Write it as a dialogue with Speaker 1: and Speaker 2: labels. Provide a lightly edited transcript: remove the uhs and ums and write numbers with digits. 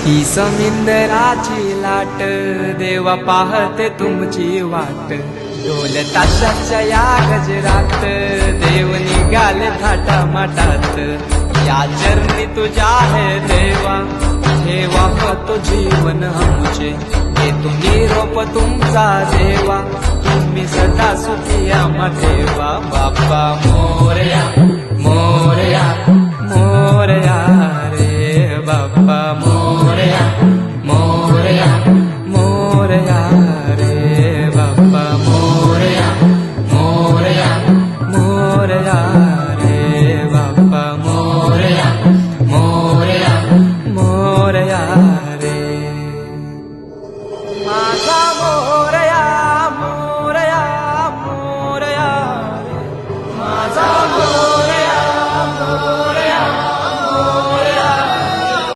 Speaker 1: ही समिंदराची लाट देवा पाहते तुमची वाट ढोल ताशाच्या या गजरात देव निघाले थाटामाटात या चरणी तुझ्या है देवा ठेवा तो जीवन आमचे हे तुम्ही रोप तुमचा देवा तुम्ही सदा सुखी आम्हा ठेवा बाप्पा मोरया मोरया मोरया रे बाप्पा मोरया मोरया